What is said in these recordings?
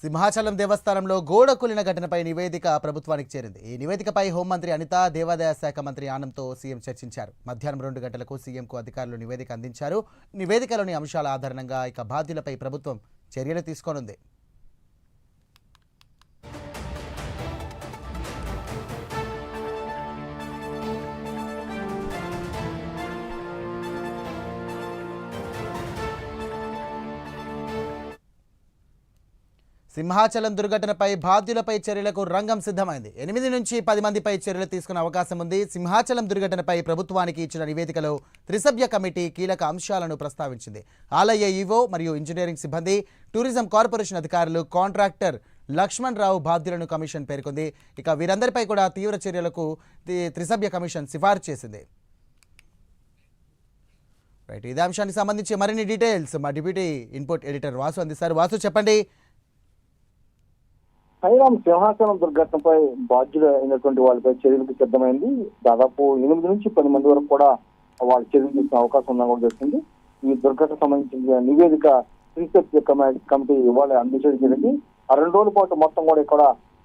సింహాచలం దేవస్థానంలో గోడ కూలిన ఘటనపై నివేదిక ప్రభుత్వానికి చేరింది. ఈ నివేదికపై హోంమంత్రి అనిత, దేవాదాయ శాఖ మంత్రి ఆనంద్తో సీఎం చర్చించారు. మధ్యాహ్నం 2 గంటలకు సీఎంకు అధికారులు నివేదిక అందించారు. నివేదికలోని అంశాల ఆధారంగా బాధ్యులపై ప్రభుత్వం చర్యలు తీసుకోనుంది. సింహాచలం దుర్ఘటనపై బాధ్యులపై చర్యలకు రంగం సిద్ధమైంది. 8 నుంచి 10 మందిపై చర్యలు తీసుకునే అవకాశం ఉంది. సింహాచలం దుర్ఘటనపై ప్రభుత్వానికి ఇచ్చిన నివేదికలో త్రిసభ్య కమిటీ కీలక అంశాలను ప్రస్తావించింది. ఆలయ ఈవో మరియు ఇంజనీరింగ్ సిబ్బంది, టూరిజం కార్పొరేషన్ అధికారులు, కాంట్రాక్టర్ లక్ష్మణ్ రావు బాధ్యులను కమిషన్ పేర్కొంది. ఇక వీరందరిపై కూడా తీవ్ర చర్యలకు త్రిసభ్య కమిషన్ సిఫార్సు చేసింది. రైట్, ఇదే అంశానికి సంబంధించి మరిన్ని డీటెయిల్స్ మా డిప్యూటీ ఇన్పుట్ ఎడిటర్ వాసు అందిస్తారు. వాసు, చెప్పండి. శ్రీరామ్ సింహాచలం దుర్ఘటనపై బాధ్యులైనటువంటి వాళ్ళపై చర్యలకు సిద్ధమైంది. దాదాపు 8 నుంచి 10 మంది వరకు కూడా వాళ్ళు చర్యలు తీసుకునే అవకాశం ఉందని కూడా తెలిసింది. ఈ దుర్ఘటన సంబంధించిన నివేదిక రీసెర్చ్ కమిటీ ఇవాళ అందించడం జరిగింది. ఆ 2 రోజుల పాటు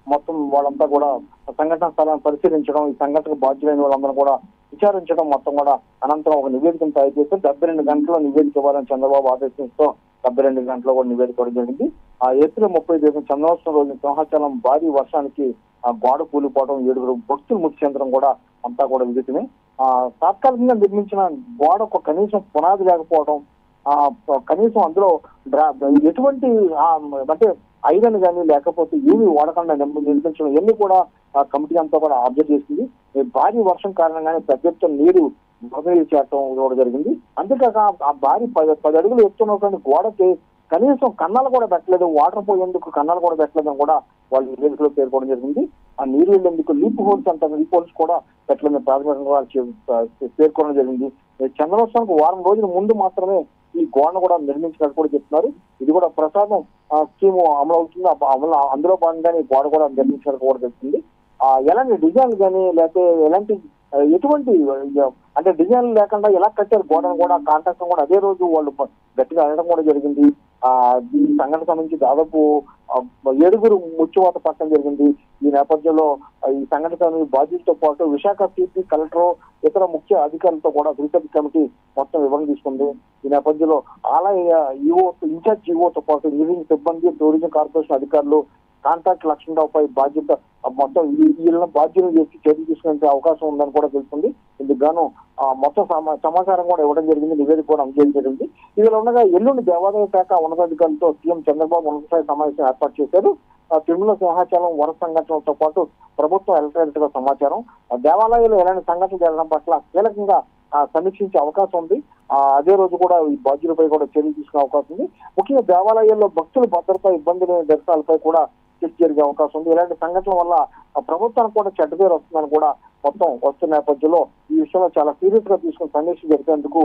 మొత్తం వాళ్ళంతా కూడా సంఘటన స్థలాన్ని పరిశీలించడం, ఈ సంఘటనకు బాధ్యులైన వాళ్ళందరూ కూడా విచారించడం, మొత్తం కూడా అనంతరం ఒక నివేదికను తయారు చేస్తే 72 గంటల్లో నివేదిక ఇవ్వాలని చంద్రబాబు ఆదేశంతో 72 గంటల్లో కూడా నివేదిక ఇవ్వడం జరిగింది. ఆ ఏప్రిల్ 30 చంద్రోత్సవం రోజు సింహాచలం భారీ వర్షానికి ఆ గోడ కూలిపోవడం, 7 భక్తులు మృతి చెందడం కూడా అంతా కూడా విదితమే. తాత్కాలికంగా నిర్మించిన గోడకు కనీసం పునాది లేకపోవడం, కనీసం అందులో ఎటువంటి అంటే ఐరన్ కానీ లేకపోతే ఏమి వాడకుండా నిర్మించడం, ఇవన్నీ కూడా ఆ కమిటీ అంతా కూడా అబ్జర్వ్ చేసింది. భారీ వర్షం కారణంగానే పెద్ద ఎత్తున నీరు బదిలీ చేయడం కూడా జరిగింది. అంతేకాక ఆ భారీ 10 అడుగులు ఎత్తున్నటువంటి గోడకి కనీసం కన్నాలు కూడా పెట్టలేదు, వాటర్ పోయేందుకు కన్నాలు కూడా పెట్టలేదని కూడా వాళ్ళు నివేదికలో పేర్కొనడం జరిగింది. ఆ నీరు వెళ్ళేందుకు లీప్ హోల్స్ అంటారు, లీప్ హోల్స్ కూడా పెట్టలేదని ప్రాథమికంగా పేర్కొనడం జరిగింది. చంద్రోత్సవానికి వారం రోజుల ముందు మాత్రమే ఈ గోడను కూడా నిర్మించినట్టు కూడా చెప్తున్నారు. ఇది కూడా ప్రసాదం స్కీమ్ అమలు అవుతుంది. అందులో భాగంగానే ఈ గోడ కూడా నిర్మించినట్టు కూడా తెలుస్తుంది. ఎలాంటి డిజైన్ కానీ లేకపోతే ఎటువంటి అంటే డిజైన్ లేకుండా ఎలా కట్టారు గోడను కూడా కాంట్రాక్టర్ కూడా అదే రోజు వాళ్ళు గట్టిగా అనడం కూడా జరిగింది. ఈ సంఘటన సంబంధించి దాదాపు 7 ముచ్చువాత పట్టడం జరిగింది. ఈ నేపథ్యంలో ఈ సంఘటన బాధ్యులతో పాటు విశాఖ సిపి, కలెక్టర్, ఇతర ముఖ్య అధికారులతో కూడా రీసెర్చ్ కమిటీ మొత్తం వివరణ తీసుకుంది. ఈ నేపథ్యంలో ఆలయ ఈవో, ఇన్ఛార్జ్ ఈవోతో పాటు ఇంజనీరింగ్ సిబ్బంది, టూరిజం కార్పొరేషన్ అధికారులు, కాంట్రాక్ట్ లక్ష్మణ్ రావుపై బాధ్యత మొత్తం వీళ్ళ బాధ్యతలు చేసి చర్యలు తీసుకునే అవకాశం ఉందని కూడా తెలుస్తుంది. ఇందుకు గాను మొత్తం సమాచారం కూడా ఇవ్వడం జరిగింది, నివేదిక కూడా అందజేయడం జరిగింది. ఇదిలో ఉండగా ఎల్లుండి దేవాదాయ శాఖ ఉన్నతాధికారులతో సీఎం చంద్రబాబు ఉన్నతస్థాయి సమావేశం ఏర్పాటు చేశారు. తిరుమల సింహాచలం వరద సంఘటనలతో పాటు ప్రభుత్వం ఎలక్ట్రానిక్ గా సమాచారం, దేవాలయాల్లో ఎలాంటి సంఘటనలు జరగడం పట్ల కీలకంగా సమీక్షించే అవకాశం ఉంది. అదే రోజు కూడా ఈ బాధ్యులపై కూడా చర్యలు తీసుకునే అవకాశం ఉంది. ముఖ్యంగా దేవాలయాల్లో భక్తుల భద్రత, ఇబ్బంది లేని దర్శనాలపై కూడా చర్చ జరిగే అవకాశం ఉంది. ఇలాంటి సంఘటనల వల్ల ప్రభుత్వానికి కూడా చెడ్డ పేరు వస్తుందని కూడా మొత్తం వస్తున్న నేపథ్యంలో ఈ విషయంలో చాలా సీరియస్ గా తీసుకుని సమీక్ష జరిపేందుకు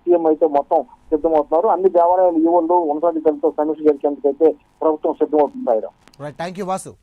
సీఎం అయితే మొత్తం సిద్ధమవుతున్నారు. అన్ని దేవాలయాల ఈవోలు, ఉన్నతాధికారులతో సమీక్ష జరిపేందుకు అయితే ప్రభుత్వం సిద్ధమవుతుంది. Thank you Vasu.